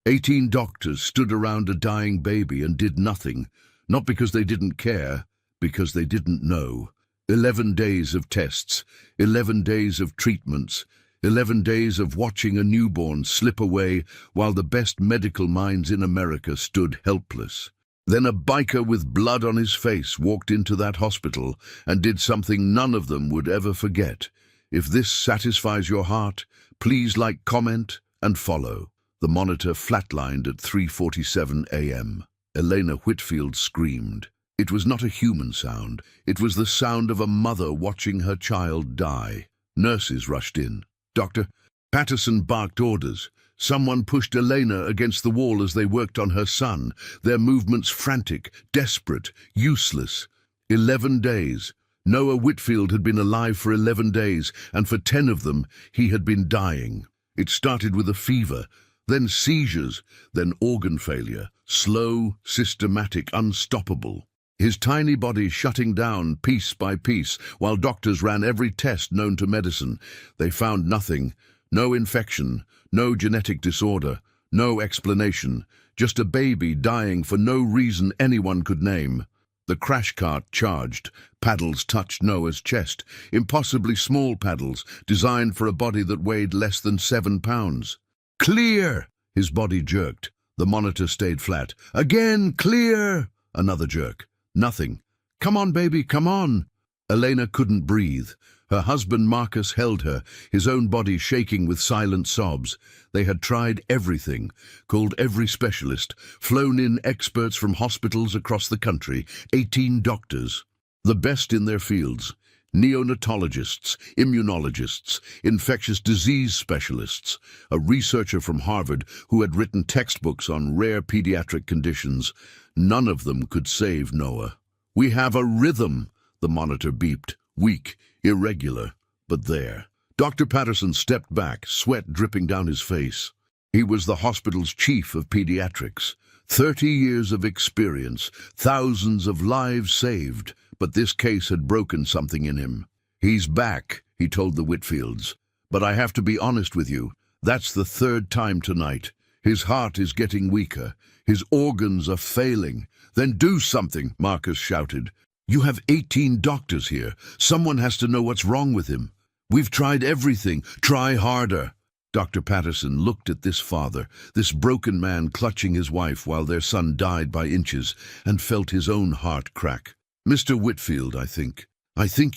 18 doctors stood around a dying baby and did nothing, not because they didn't care, because they didn't know. 11 days of tests, 11 days of treatments, 11 days of watching a newborn slip away while the best medical minds in America stood helpless. Then a biker with blood on his face walked into that hospital and did something none of them would ever forget. If this satisfies your heart, please like, comment, and follow. The monitor flatlined at 3:47 a.m. Elena Whitfield screamed. It was not a human sound. It was the sound of a mother watching her child die. Nurses rushed in. Dr. Patterson barked orders. Someone pushed Elena against the wall as they worked on her son, their movements frantic, desperate, useless. 11 days. Noah Whitfield had been alive for 11 days, and for 10 of them, he had been dying. It started with a fever, then seizures, then organ failure, slow, systematic, unstoppable. His tiny body shutting down piece by piece, while doctors ran every test known to medicine. They found nothing. No infection, no genetic disorder, no explanation. Just a baby dying for no reason anyone could name. The crash cart charged. Paddles touched Noah's chest. Impossibly small paddles, designed for a body that weighed less than 7 pounds. Clear! His body jerked. The monitor stayed flat. Again, clear! Another jerk. Nothing. Come on, baby, come on! Elena couldn't breathe. Her husband Marcus held her, his own body shaking with silent sobs. They had tried everything, called every specialist, flown in experts from hospitals across the country, 18 doctors, the best in their fields. Neonatologists, immunologists, infectious disease specialists, a researcher from Harvard who had written textbooks on rare pediatric conditions. None of them could save Noah. We have a rhythm, the monitor beeped, weak, irregular, but there. Dr. Patterson stepped back, sweat dripping down his face. He was the hospital's chief of pediatrics. 30 years of experience, thousands of lives saved, but this case had broken something in him. He's back, he told the Whitfields. But I have to be honest with you, that's the 3rd time tonight. His heart is getting weaker. His organs are failing. Then do something, Marcus shouted. You have 18 doctors here. Someone has to know what's wrong with him. We've tried everything. Try harder. Dr. Patterson looked at this father, this broken man clutching his wife while their son died by inches, and felt his own heart crack. Mr. Whitfield, I think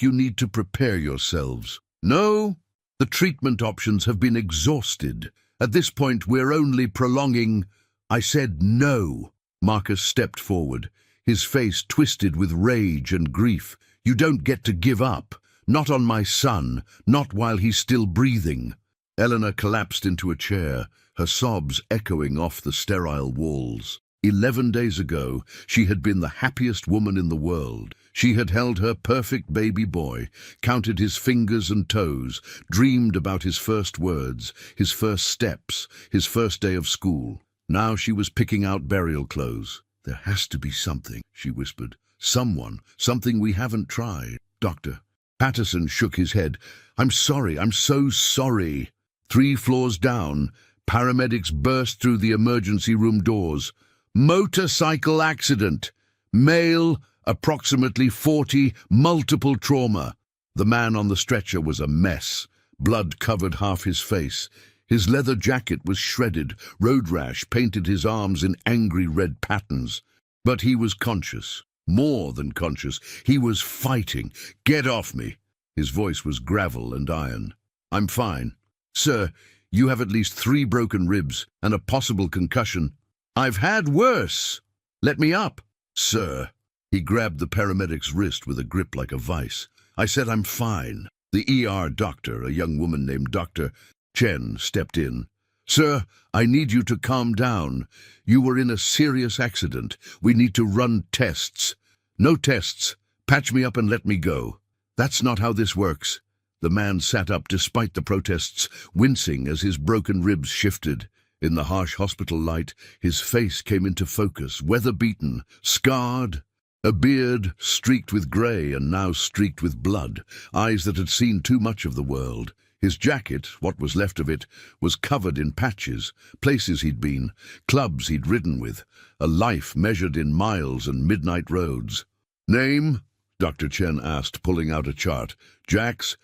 you need to prepare yourselves. No, the treatment options have been exhausted. At this point, we're only prolonging. I said no. Marcus stepped forward, his face twisted with rage and grief. You don't get to give up. Not on my son, not while he's still breathing. Eleanor collapsed into a chair, her sobs echoing off the sterile walls. 11 days ago, she had been the happiest woman in the world. She had held her perfect baby boy, counted his fingers and toes, dreamed about his first words, his first steps, his first day of school. Now she was picking out burial clothes. There has to be something, she whispered. Something we haven't tried. Doctor. Patterson shook his head. I'm sorry, I'm so sorry. 3 floors down, paramedics burst through the emergency room doors. Motorcycle accident. Male, approximately 40, multiple trauma. The man on the stretcher was a mess. Blood covered half his face. His leather jacket was shredded. Road rash painted his arms in angry red patterns. But he was conscious. More than conscious. He was fighting. Get off me. His voice was gravel and iron. I'm fine. Sir, you have at least 3 broken ribs and a possible concussion. I've had worse. Let me up. Sir. He grabbed the paramedic's wrist with a grip like a vice. I said I'm fine. The ER doctor, a young woman named Dr. Chen, stepped in. Sir, I need you to calm down. You were in a serious accident. We need to run tests. No tests. Patch me up and let me go. That's not how this works. The man sat up despite the protests, wincing as his broken ribs shifted. In the harsh hospital light, his face came into focus, weather-beaten, scarred. A beard streaked with grey and now streaked with blood, eyes that had seen too much of the world. His jacket, what was left of it, was covered in patches, places he'd been, clubs he'd ridden with, a life measured in miles and midnight roads. "Name?" Dr. Chen asked, pulling out a chart. "Jax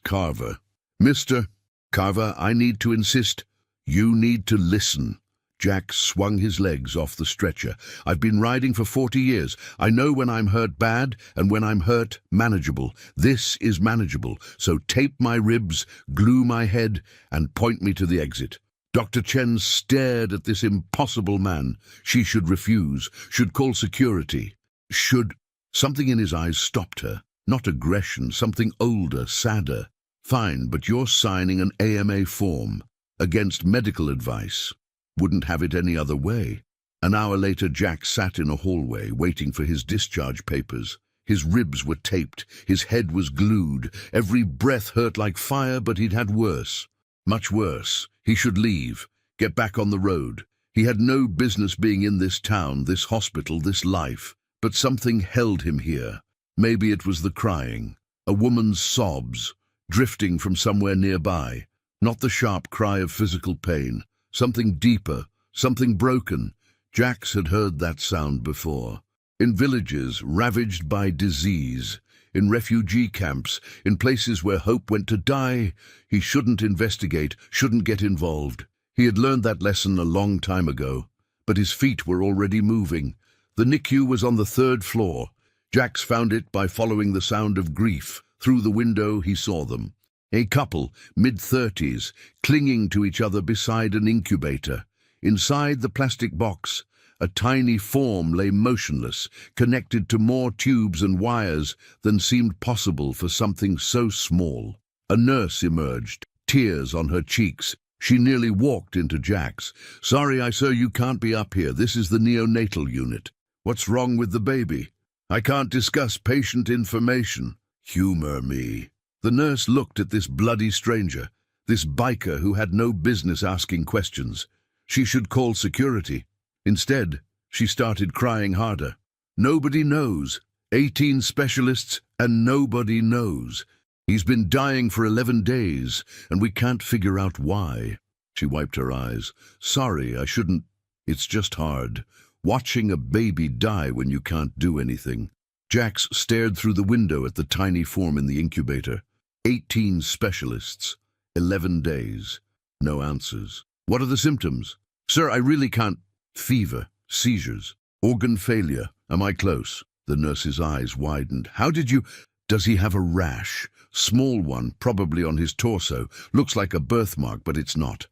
Carver." "Mr. Carver, I need to insist. You need to listen." Jack swung his legs off the stretcher. "I've been riding for 40 years. I know when I'm hurt bad and when I'm hurt manageable. This is manageable, so tape my ribs, glue my head, and point me to the exit." Dr. Chen stared at this impossible man. She should refuse, should call security, should... Something in his eyes stopped her. Not aggression, something older, sadder. "Fine, but you're signing an AMA form against medical advice. Wouldn't have it any other way." An hour later, Jack sat in a hallway, waiting for his discharge papers. His ribs were taped, his head was glued, every breath hurt like fire, but he'd had worse. Much worse. He should leave, get back on the road. He had no business being in this town, this hospital, this life. But something held him here. Maybe it was the crying, a woman's sobs, drifting from somewhere nearby. Not the sharp cry of physical pain. Something deeper, something broken. Jax had heard that sound before. In villages ravaged by disease, in refugee camps, in places where hope went to die, he shouldn't investigate, shouldn't get involved. He had learned that lesson a long time ago, but his feet were already moving. The NICU was on the 3rd floor. Jax found it by following the sound of grief. Through the window he saw them. A couple, mid-30s, clinging to each other beside an incubator. Inside the plastic box, a tiny form lay motionless, connected to more tubes and wires than seemed possible for something so small. A nurse emerged, tears on her cheeks. She nearly walked into Jax. "Sorry, sir, you can't be up here. This is the neonatal unit." "What's wrong with the baby?" "I can't discuss patient information." "Humor me." The nurse looked at this bloody stranger, this biker who had no business asking questions. She should call security. Instead, she started crying harder. "Nobody knows. 18 specialists and nobody knows. He's been dying for 11 days, and we can't figure out why." She wiped her eyes. "Sorry, I shouldn't. It's just hard. Watching a baby die when you can't do anything." Jax stared through the window at the tiny form in the incubator. 18 specialists. 11 days. No answers. "What are the symptoms?" "Sir, I really can't." "Fever, seizures, organ failure. Am I close?" The nurse's eyes widened. "How did you—" "Does he have a rash? Small one, probably on his torso. Looks like a birthmark, but it's not."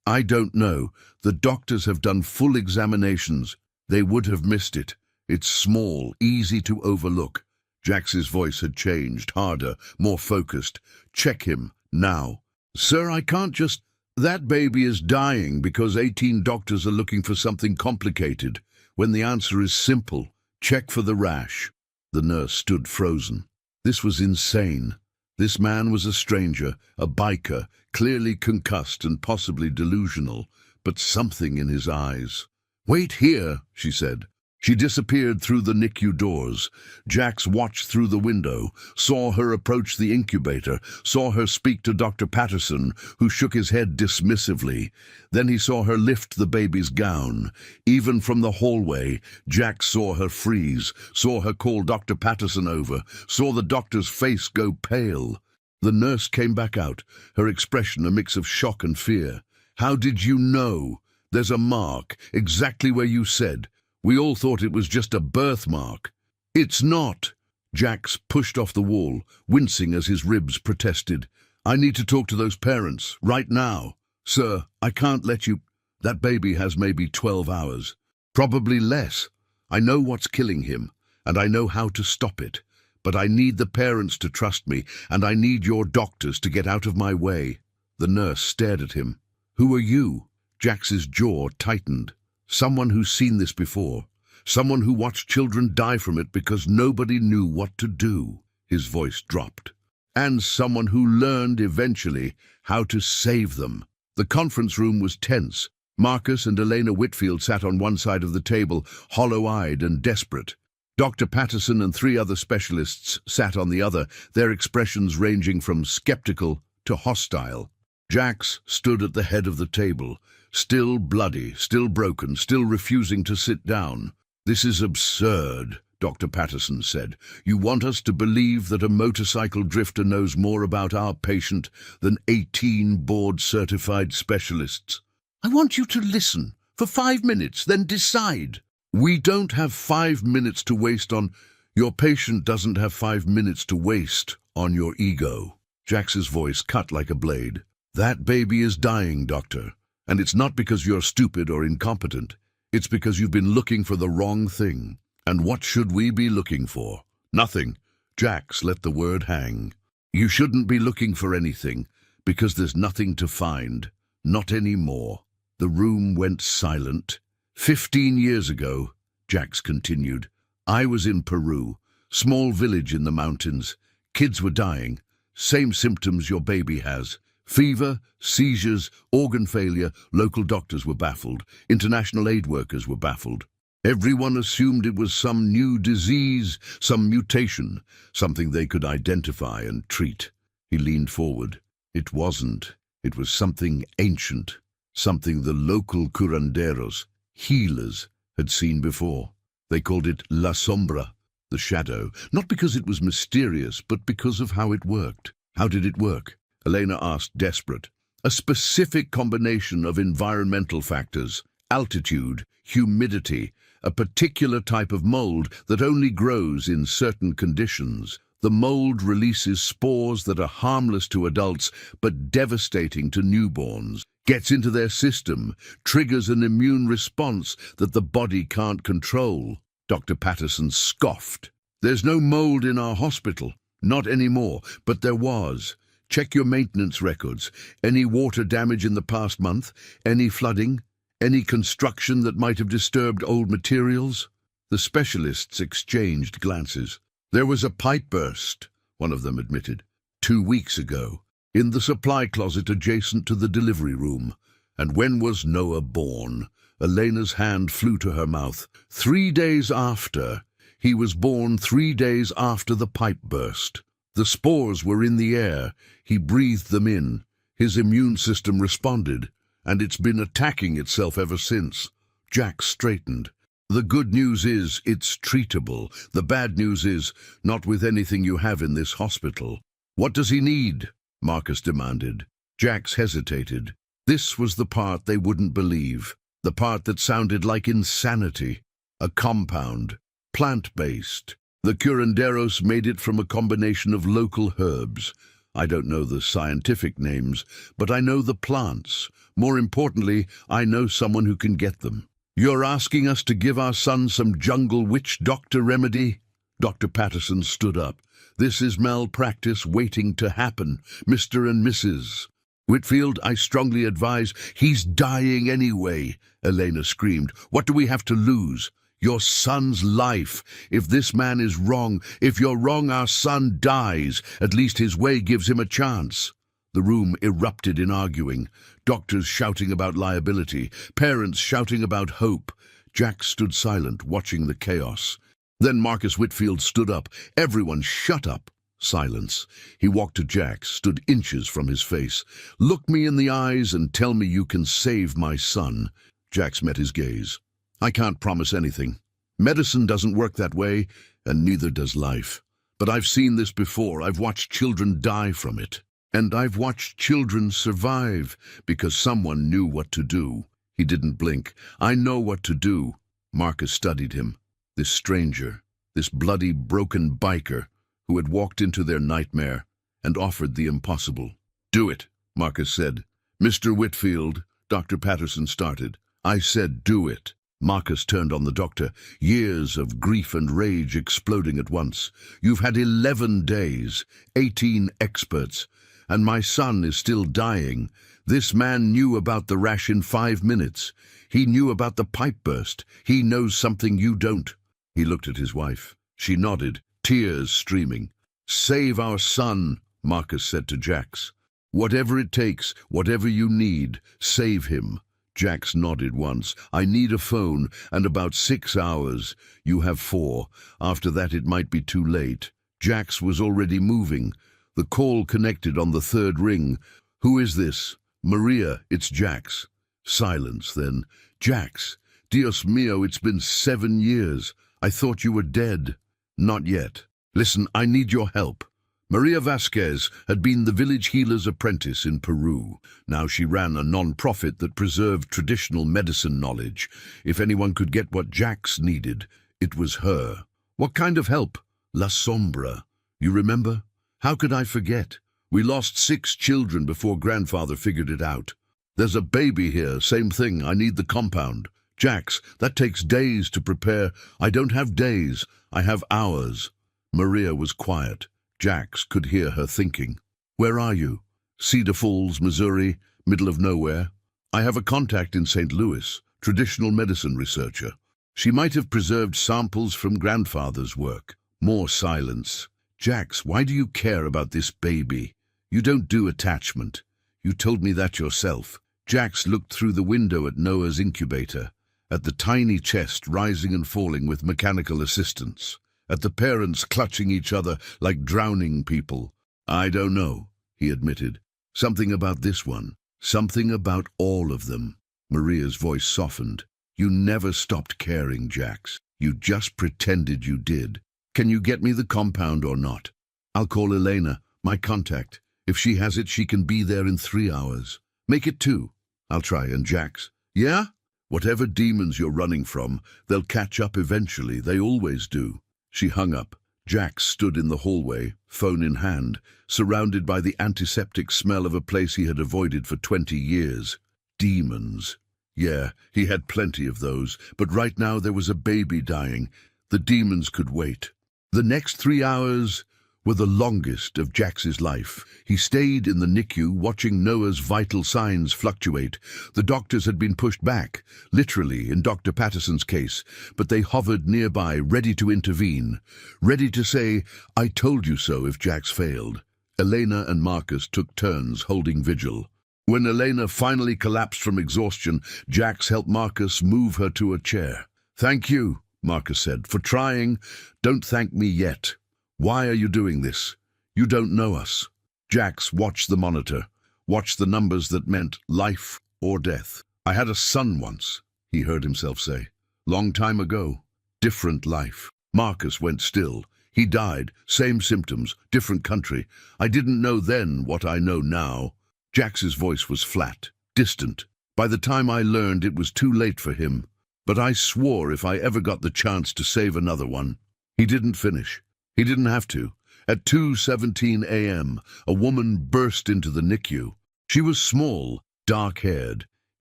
I don't know. The doctors have done full examinations. They would have missed it. It's small, easy to overlook." Jax's voice had changed, harder, more focused. "Check him, now." "Sir, I can't just—" "That baby is dying because 18 doctors are looking for something complicated, when the answer is simple. Check for the rash." The nurse stood frozen. This was insane. This man was a stranger, a biker, clearly concussed and possibly delusional, but something in his eyes. "Wait here," she said. She disappeared through the NICU doors. Jax watched through the window, saw her approach the incubator, saw her speak to Dr. Patterson, who shook his head dismissively. Then he saw her lift the baby's gown. Even from the hallway, Jax saw her freeze, saw her call Dr. Patterson over, saw the doctor's face go pale. The nurse came back out, her expression a mix of shock and fear. "How did you know? There's a mark, exactly where you said. We all thought it was just a birthmark." "It's not." Jax pushed off the wall, wincing as his ribs protested. "I need to talk to those parents, right now." "Sir, I can't let you—" "That baby has maybe 12 hours. Probably less. I know what's killing him, and I know how to stop it. But I need the parents to trust me, and I need your doctors to get out of my way." The nurse stared at him. "Who are you?" Jax's jaw tightened. Someone who's seen this before. Someone who watched children die from it because nobody knew what to do. His voice dropped. "And someone who learned eventually how to save them." The conference room was tense. Marcus and Elena Whitfield sat on one side of the table, hollow-eyed and desperate. Dr. Patterson and 3 other specialists sat on the other, their expressions ranging from skeptical to hostile. Jax stood at the head of the table, still bloody, still broken, still refusing to sit down. "This is absurd," Dr. Patterson said. "You want us to believe that a motorcycle drifter knows more about our patient than 18 board-certified specialists. I want you to listen for 5 minutes, then decide." "We don't have 5 minutes to waste on—" "Your patient doesn't have 5 minutes to waste on your ego." Jax's voice cut like a blade. "That baby is dying, doctor, and it's not because you're stupid or incompetent. It's because you've been looking for the wrong thing. And what should we be looking for? Nothing." Jax let the word hang. "You shouldn't be looking for anything, because there's nothing to find. Not anymore." The room went silent. 15 years ago," Jax continued, "I was in Peru, small village in the mountains. Kids were dying. Same symptoms your baby has. Fever, seizures, organ failure. Local doctors were baffled. International aid workers were baffled. Everyone assumed it was some new disease, some mutation, something they could identify and treat." He leaned forward. "It wasn't. It was something ancient, something the local curanderos, healers, had seen before. They called it La Sombra, the shadow, not because it was mysterious, but because of how it worked." "How did it work?" Elena asked, desperate. "A specific combination of environmental factors, altitude, humidity, a particular type of mold that only grows in certain conditions. The mold releases spores that are harmless to adults but devastating to newborns, gets into their system, triggers an immune response that the body can't control." Dr. Patterson scoffed. "There's no mold in our hospital. Not anymore, but there was. Check your maintenance records. Any water damage in the past month? Any flooding? Any construction that might have disturbed old materials?" The specialists exchanged glances. "There was a pipe burst," one of them admitted, 2 weeks ago, in the supply closet adjacent to the delivery room. And when was Noah born?" Elena's hand flew to her mouth. 3 days after. He was born 3 days after the pipe burst. The spores were in the air. He breathed them in. His immune system responded, and it's been attacking itself ever since." Jax straightened. "The good news is it's treatable. The bad news is not with anything you have in this hospital." "What does he need?" Marcus demanded. Jax hesitated. This was the part they wouldn't believe, the part that sounded like insanity. A compound, plant-based. The curanderos made it from a combination of local herbs. I don't know the scientific names, but I know the plants. More importantly, I know someone who can get them." "You're asking us to give our son some jungle witch doctor remedy?" Dr. Patterson stood up. "This is malpractice waiting to happen, Mr. and Mrs. Whitfield. I strongly advise—" "He's dying anyway," Elena screamed. "What do we have to lose? Your son's life. If this man is wrong, if you're wrong, our son dies. At least his way gives him a chance." The room erupted in arguing. Doctors shouting about liability, parents shouting about hope. Jax stood silent, watching the chaos. Then Marcus Whitfield stood up. "Everyone shut up." Silence. He walked to Jax, stood inches from his face. "Look me in the eyes and tell me you can save my son." Jax met his gaze. "I can't promise anything. Medicine doesn't work that way, and neither does life. But I've seen this before. I've watched children die from it. And I've watched children survive because someone knew what to do." He didn't blink. "I know what to do." Marcus studied him. This stranger, this bloody, broken biker who had walked into their nightmare and offered the impossible. "Do it," Marcus said. "Mr. Whitfield," Dr. Patterson started. "I said do it." Marcus turned on the doctor, years of grief and rage exploding at once. "You've had 11 days, 18 experts, and my son is still dying. This man knew about the rash in 5 minutes. He knew about the pipe burst. He knows something you don't." He looked at his wife. She nodded, tears streaming. "Save our son," Marcus said to Jax. "Whatever it takes, whatever you need, save him." Jax nodded once. "I need a phone, and about 6 hours. You have 4. After that it might be too late." Jax was already moving. The call connected on the third ring. "Who is this?" "Maria, it's Jax." Silence then. "Jax, Dios mío, it's been 7 years. I thought you were dead." "Not yet. Listen, I need your help." Maria Vasquez had been the village healer's apprentice in Peru. Now she ran a non-profit that preserved traditional medicine knowledge. If anyone could get what Jax needed, it was her. "What kind of help?" "La Sombra. You remember?" "How could I forget? We lost 6 children before grandfather figured it out." "There's a baby here, same thing, I need the compound." "Jax, that takes days to prepare." "I don't have days, I have hours." Maria was quiet. Jax could hear her thinking. "Where are you?" "Cedar Falls, Missouri, middle of nowhere." "I have a contact in St. Louis, traditional medicine researcher. She might have preserved samples from grandfather's work." More silence. "Jax, why do you care about this baby? You don't do attachment. You told me that yourself." Jax looked through the window at Noah's incubator, at the tiny chest rising and falling with mechanical assistance, at the parents clutching each other like drowning people. "I don't know," he admitted. "Something about this one. Something about all of them." Maria's voice softened. "You never stopped caring, Jax. You just pretended you did. Can you get me the compound or not?" "I'll call Elena, my contact. If she has it, she can be there in 3 hours. Make it 2. "I'll try." "And Jax?" "Yeah?" "Whatever demons you're running from, they'll catch up eventually. They always do." She hung up. Jax stood in the hallway, phone in hand, surrounded by the antiseptic smell of a place he had avoided for 20 years. Demons. Yeah, he had plenty of those, but right now there was a baby dying. The demons could wait. The next 3 hours were the longest of Jax's life. He stayed in the NICU, watching Noah's vital signs fluctuate. The doctors had been pushed back, literally in Dr. Patterson's case, but they hovered nearby, ready to intervene, ready to say, "I told you so," if Jax failed. Elena and Marcus took turns holding vigil. When Elena finally collapsed from exhaustion, Jax helped Marcus move her to a chair. "Thank you," Marcus said, "for trying. Don't thank me yet. Why are you doing this? You don't know us." Jax watched the monitor, watched the numbers that meant life or death. "I had a son once," he heard himself say. "Long time ago. Different life." Marcus went still. "He died, same symptoms, different country. I didn't know then what I know now." Jax's voice was flat, distant. "By the time I learned, it was too late for him. But I swore if I ever got the chance to save another one." He didn't finish. He didn't have to. At 2:17 a.m., a woman burst into the NICU. She was small, dark-haired,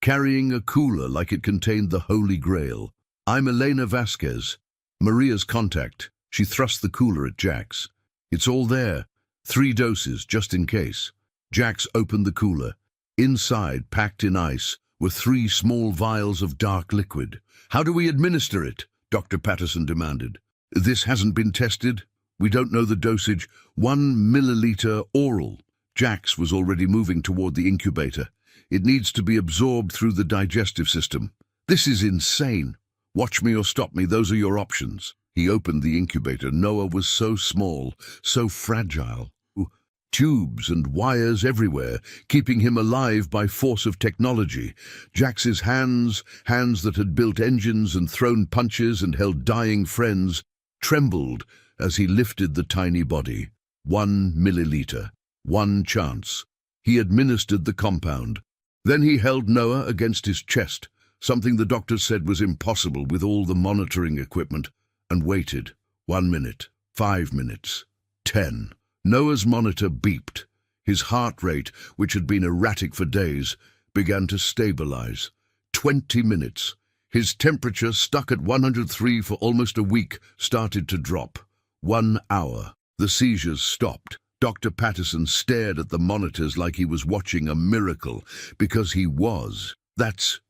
carrying a cooler like it contained the Holy Grail. "I'm Elena Vasquez, Maria's contact." She thrust the cooler at Jax. "It's all there. 3 doses, just in case." Jax opened the cooler. Inside, packed in ice, were 3 small vials of dark liquid. "How do we administer it?" Dr. Patterson demanded. "This hasn't been tested. We don't know the dosage. 1 milliliter oral." Jax was already moving toward the incubator. "It needs to be absorbed through the digestive system." "This is insane." "Watch me or stop me, those are your options." He opened the incubator. Noah was so small, so fragile. Tubes and wires everywhere, keeping him alive by force of technology. Jax's hands that had built engines and thrown punches and held dying friends, trembled as he lifted the tiny body. 1 milliliter. 1 chance. He administered the compound. Then he held Noah against his chest, something the doctors said was impossible with all the monitoring equipment, and waited. 1 minute. 5 minutes. 10. Noah's monitor beeped. His heart rate, which had been erratic for days, began to stabilize. 20 minutes. His temperature, stuck at 103 for almost a week, started to drop. 1 hour. The seizures stopped. Dr. Patterson stared at the monitors like he was watching a miracle, because he was. That's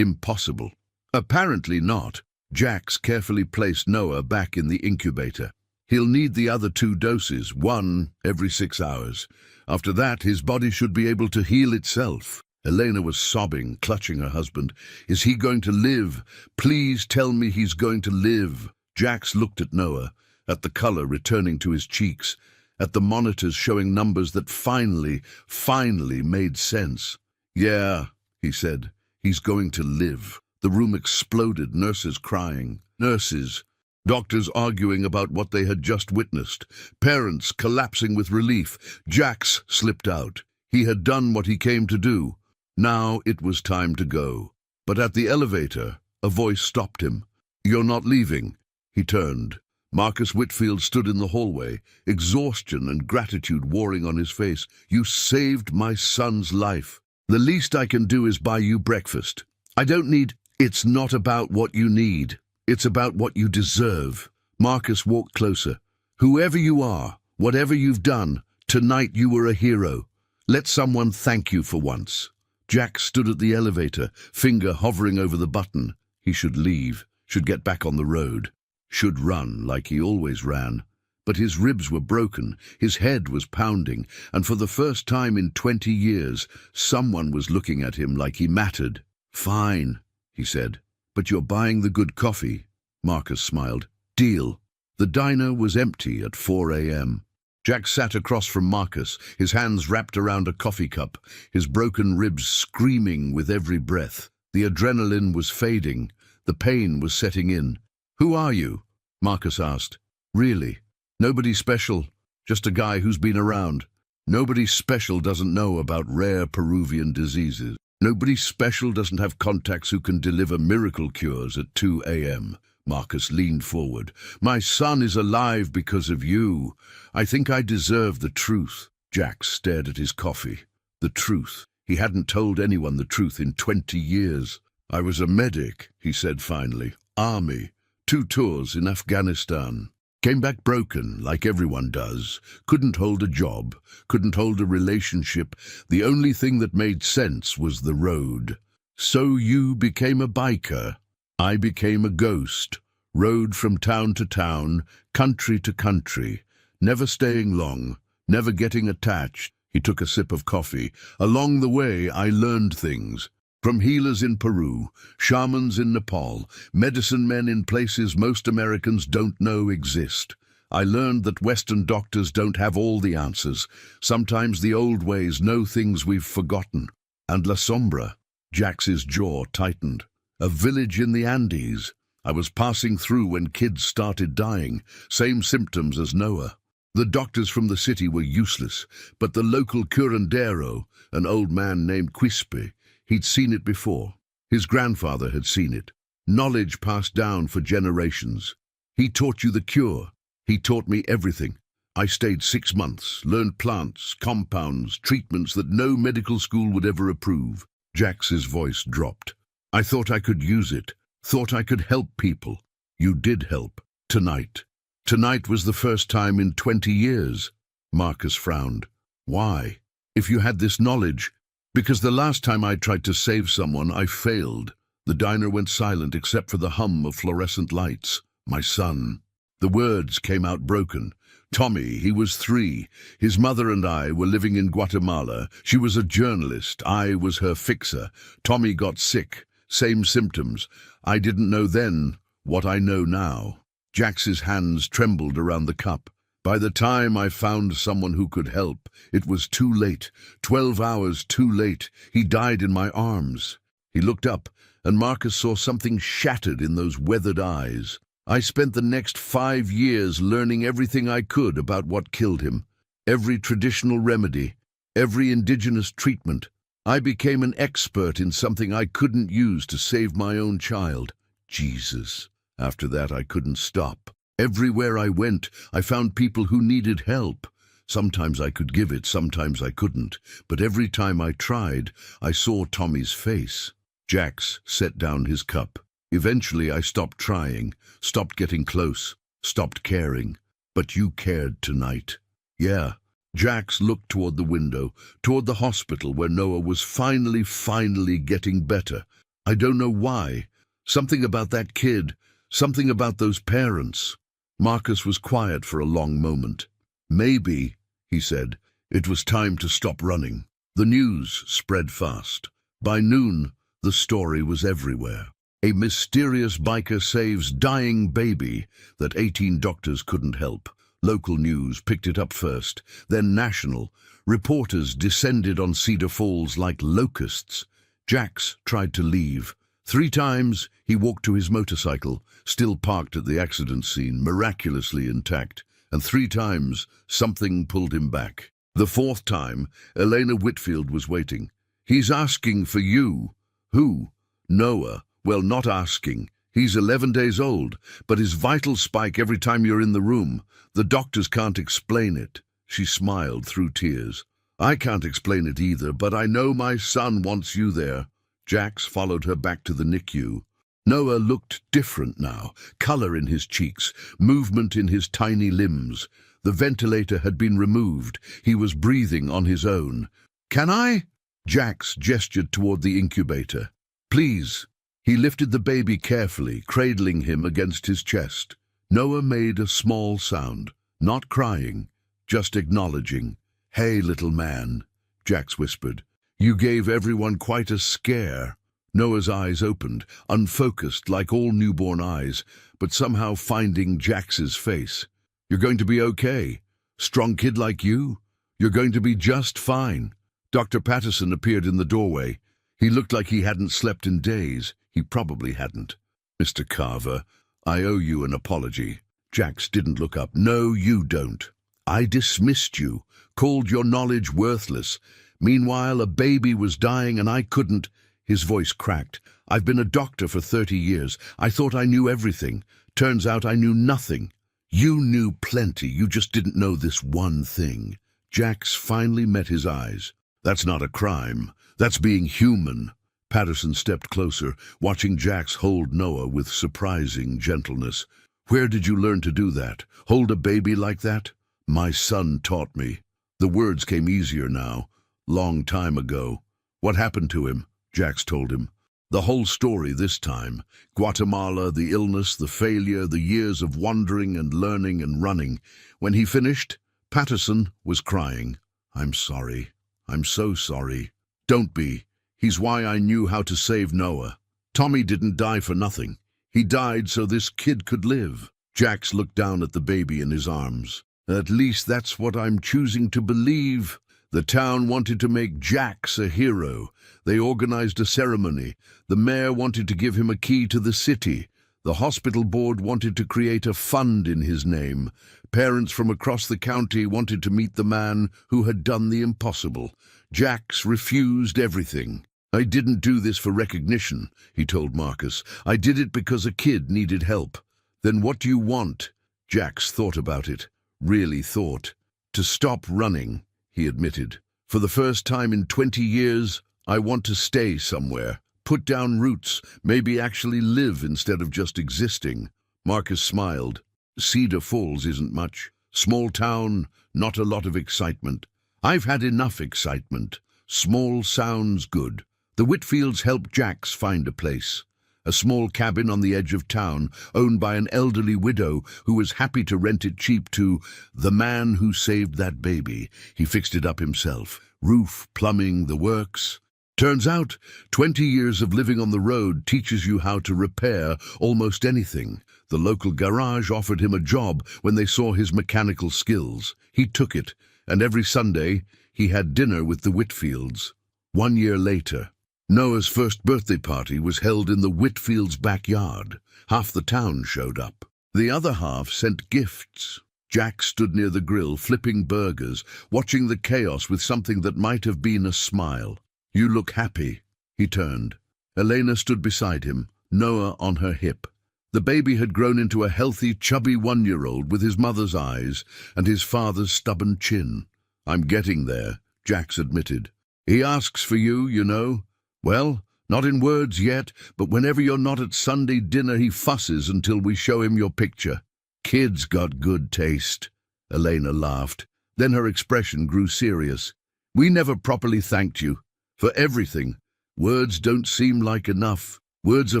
impossible." "Apparently not." Jax carefully placed Noah back in the incubator. "He'll need the other 2 doses, 1 every 6 hours. After that, his body should be able to heal itself." Elena was sobbing, clutching her husband. "Is he going to live? Please tell me he's going to live." Jax looked at Noah, at the color returning to his cheeks, at the monitors showing numbers that finally made sense. "Yeah," he said, "he's going to live." The room exploded, nurses crying. Nurses. Doctors arguing about what they had just witnessed. Parents collapsing with relief. Jax slipped out. He had done what he came to do. Now it was time to go. But at the elevator, a voice stopped him. "You're not leaving." He turned. Marcus Whitfield stood in the hallway, exhaustion and gratitude warring on his face. "You saved my son's life. The least I can do is buy you breakfast. I don't need—" "It's not about what you need. It's about what you deserve." Marcus walked closer. "Whoever you are, whatever you've done, tonight you were a hero. Let someone thank you for once." Jack stood at the elevator, finger hovering over the button. He should leave, should get back on the road, should run like he always ran. But his ribs were broken, his head was pounding, and for the first time in 20 years, someone was looking at him like he mattered. "Fine," he said. "But you're buying the good coffee." Marcus smiled. "Deal." The diner was empty at 4 a.m. Jack sat across from Marcus, his hands wrapped around a coffee cup, his broken ribs screaming with every breath. The adrenaline was fading. The pain was setting in. "Who are you?" Marcus asked. "Really? Nobody special? Just a guy who's been around." "Nobody special doesn't know about rare Peruvian diseases. Nobody special doesn't have contacts who can deliver miracle cures at 2 a.m. Marcus leaned forward. "My son is alive because of you. I think I deserve the truth." Jack stared at his coffee. The truth. He hadn't told anyone the truth in 20 years. "I was a medic," he said finally. "Army. 2 tours in Afghanistan. Came back broken, like everyone does. Couldn't hold a job. Couldn't hold a relationship. The only thing that made sense was the road. So you became a biker. I became a ghost. Rode from town to town, country to country. Never staying long. Never getting attached." He took a sip of coffee. "Along the way, I learned things. From healers in Peru, shamans in Nepal, medicine men in places most Americans don't know exist. I learned that Western doctors don't have all the answers. Sometimes the old ways know things we've forgotten." "And La Sombra?" Jax's jaw tightened. "A village in the Andes. I was passing through when kids started dying, same symptoms as Noah. The doctors from the city were useless, but the local curandero, an old man named Quispe, he'd seen it before. His grandfather had seen it. Knowledge passed down for generations. He taught you the cure. He taught me everything. I stayed 6 months, learned plants, compounds, treatments that no medical school would ever approve." Jax's voice dropped. "I thought I could use it. Thought I could help people." "You did help. Tonight. Tonight was the first time in 20 years. Marcus frowned. "Why? If you had this knowledge—" "Because the last time I tried to save someone, I failed." The diner went silent except for the hum of fluorescent lights. "My son." The words came out broken. "Tommy, he was 3. His mother and I were living in Guatemala. She was a journalist. I was her fixer. Tommy got sick. Same symptoms. I didn't know then what I know now." Jax's hands trembled around the cup. "By the time I found someone who could help, it was too late. 12 hours too late. He died in my arms." He looked up, and Marcus saw something shattered in those weathered eyes. "I spent the next 5 years learning everything I could about what killed him. Every traditional remedy, every indigenous treatment. I became an expert in something I couldn't use to save my own child. Jesus. After that, I couldn't stop. Everywhere I went, I found people who needed help. Sometimes I could give it, sometimes I couldn't. But every time I tried, I saw Tommy's face." Jax set down his cup. "Eventually I stopped trying, stopped getting close, stopped caring. But you cared tonight." "Yeah." Jax looked toward the window, toward the hospital where Noah was finally getting better. "I don't know why. Something about that kid, something about those parents." Marcus was quiet for a long moment. "Maybe," he said, "it was time to stop running." The news spread fast. By noon, the story was everywhere. A mysterious biker saves dying baby that 18 doctors couldn't help. Local news picked it up first, then national. Reporters descended on Cedar Falls like locusts. Jax tried to leave. 3 times he walked to his motorcycle, still parked at the accident scene, miraculously intact, and 3 times something pulled him back. The 4th time, Elena Whitfield was waiting. "He's asking for you." "Who?" "Noah." "Well, not asking. He's 11 days old, but his vitals spike every time you're in the room. The doctors can't explain it." She smiled through tears. "I can't explain it either, but I know my son wants you there." Jax followed her back to the NICU. Noah looked different now, color in his cheeks, movement in his tiny limbs. The ventilator had been removed. He was breathing on his own. "Can I?" Jax gestured toward the incubator. "Please." He lifted the baby carefully, cradling him against his chest. Noah made a small sound, not crying, just acknowledging. "Hey, little man," Jax whispered. "You gave everyone quite a scare." Noah's eyes opened, unfocused like all newborn eyes, but somehow finding Jax's face. "You're going to be okay. Strong kid like you. You're going to be just fine." Dr. Patterson appeared in the doorway. He looked like he hadn't slept in days. He probably hadn't. "Mr. Carver, I owe you an apology." Jax didn't look up. "No, you don't. I dismissed you, called your knowledge worthless. Meanwhile, a baby was dying and I couldn't." His voice cracked. "I've been a doctor for 30 years. I thought I knew everything. Turns out I knew nothing." "You knew plenty. You just didn't know this one thing." Jax finally met his eyes. "That's not a crime. That's being human." Patterson stepped closer, watching Jax hold Noah with surprising gentleness. "Where did you learn to do that? Hold a baby like that?" "My son taught me." The words came easier now. "Long time ago." "What happened to him?" Jax told him. The whole story this time. Guatemala, the illness, the failure, the years of wandering and learning and running. When he finished, Patterson was crying. "I'm sorry. I'm so sorry." "Don't be. He's why I knew how to save Noah. Tommy didn't die for nothing. He died so this kid could live." Jax looked down at the baby in his arms. "At least that's what I'm choosing to believe." The town wanted to make Jax a hero. They organized a ceremony. The mayor wanted to give him a key to the city. The hospital board wanted to create a fund in his name. Parents from across the county wanted to meet the man who had done the impossible. Jax refused everything. "I didn't do this for recognition," he told Marcus. "I did it because a kid needed help." "Then what do you want?" Jax thought about it. Really thought. "To stop running," he admitted. "For the first time in 20 years, I want to stay somewhere. Put down roots, maybe actually live instead of just existing." Marcus smiled. "Cedar Falls isn't much. Small town, not a lot of excitement. I've had enough excitement. Small sounds good." The Whitfields helped Jax find a place. A small cabin on the edge of town, owned by an elderly widow who was happy to rent it cheap to the man who saved that baby. He fixed it up himself. Roof, plumbing, the works. Turns out, 20 years of living on the road teaches you how to repair almost anything. The local garage offered him a job when they saw his mechanical skills. He took it, and every Sunday he had dinner with the Whitfields. 1 year later, Noah's first birthday party was held in the Whitfields' backyard. Half the town showed up. The other half sent gifts. Jack stood near the grill, flipping burgers, watching the chaos with something that might have been a smile. "You look happy." He turned. Elena stood beside him, Noah on her hip. The baby had grown into a healthy, chubby 1-year-old with his mother's eyes and his father's stubborn chin. "I'm getting there," Jax admitted. "He asks for you, you know. Well, not in words yet, but whenever you're not at Sunday dinner he fusses until we show him your picture. Kid's got good taste." Elena laughed. Then her expression grew serious. "We never properly thanked you. For everything. Words don't seem like enough. Words are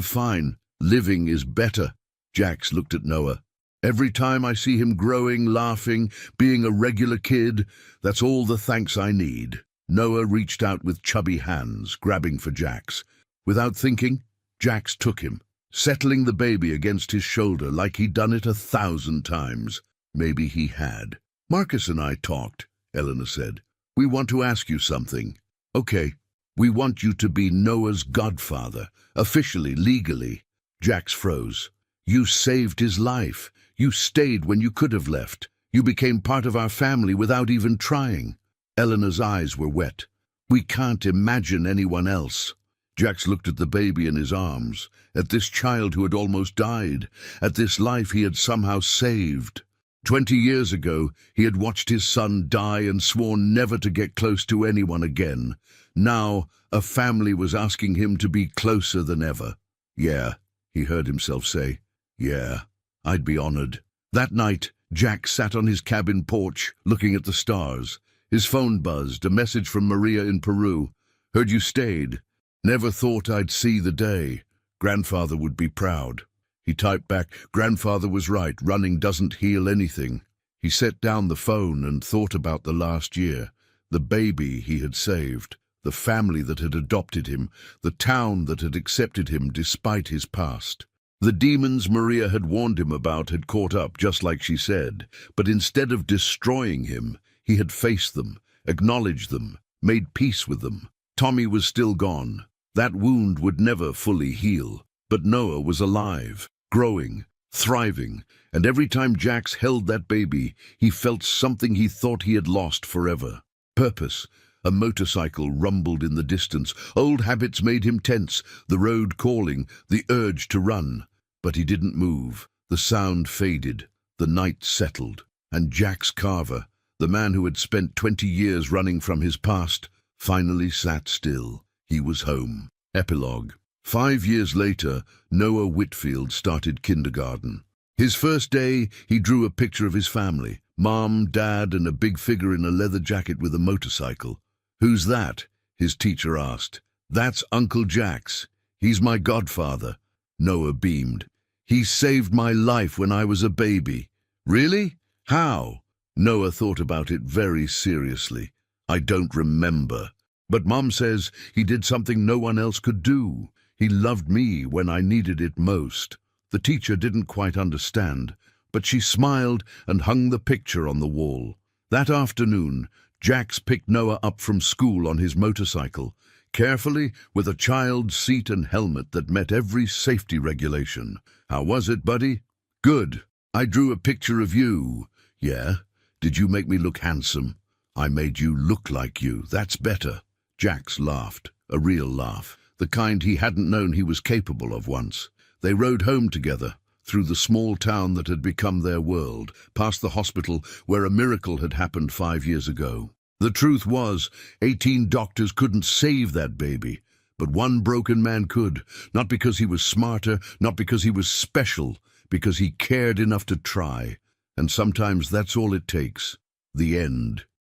fine. Living is better." Jax looked at Noah. "Every time I see him growing, laughing, being a regular kid, that's all the thanks I need." Noah reached out with chubby hands, grabbing for Jax. Without thinking, Jax took him, settling the baby against his shoulder like he'd done it 1,000 times. Maybe he had. Marcus and I talked, Eleanor said. We want to ask you something. Okay. We want you to be Noah's godfather, officially, legally. Jax froze. You saved his life. You stayed when you could have left. You became part of our family without even trying. Eleanor's eyes were wet. We can't imagine anyone else. Jax looked at the baby in his arms, at this child who had almost died, at this life he had somehow saved. 20 years ago, he had watched his son die and sworn never to get close to anyone again. Now, a family was asking him to be closer than ever. Yeah, he heard himself say. Yeah, I'd be honored. That night, Jack sat on his cabin porch, looking at the stars. His phone buzzed, a message from Maria in Peru. Heard you stayed. Never thought I'd see the day. Grandfather would be proud. He typed back, Grandfather was right, running doesn't heal anything. He set down the phone and thought about the last year, the baby he had saved, the family that had adopted him, the town that had accepted him despite his past. The demons Maria had warned him about had caught up, just like she said, but instead of destroying him, he had faced them, acknowledged them, made peace with them. Tommy was still gone. That wound would never fully heal, but Noah was alive, growing, thriving, and every time Jax held that baby, he felt something he thought he had lost forever. Purpose. A motorcycle rumbled in the distance. Old habits made him tense, the road calling, the urge to run. But he didn't move. The sound faded, the night settled, and Jax Carver, the man who had spent 20 years running from his past, finally sat still. He was home. Epilogue. 5 years later, Noah Whitfield started kindergarten. His first day, he drew a picture of his family, Mom, Dad, and a big figure in a leather jacket with a motorcycle. Who's that? His teacher asked. That's Uncle Jax. He's my godfather. Noah beamed. He saved my life when I was a baby. Really? How? Noah thought about it very seriously. I don't remember. But Mom says he did something no one else could do. He loved me when I needed it most. The teacher didn't quite understand, but she smiled and hung the picture on the wall. That afternoon, Jax picked Noah up from school on his motorcycle, carefully with a child's seat and helmet that met every safety regulation. How was it, buddy? Good. I drew a picture of you. Yeah? Did you make me look handsome? I made you look like you. That's better. Jax laughed, a real laugh, the kind he hadn't known he was capable of once. They rode home together, through the small town that had become their world, past the hospital where a miracle had happened 5 years ago. The truth was, 18 doctors couldn't save that baby, but one broken man could, not because he was smarter, not because he was special, because he cared enough to try. And sometimes that's all it takes. The end.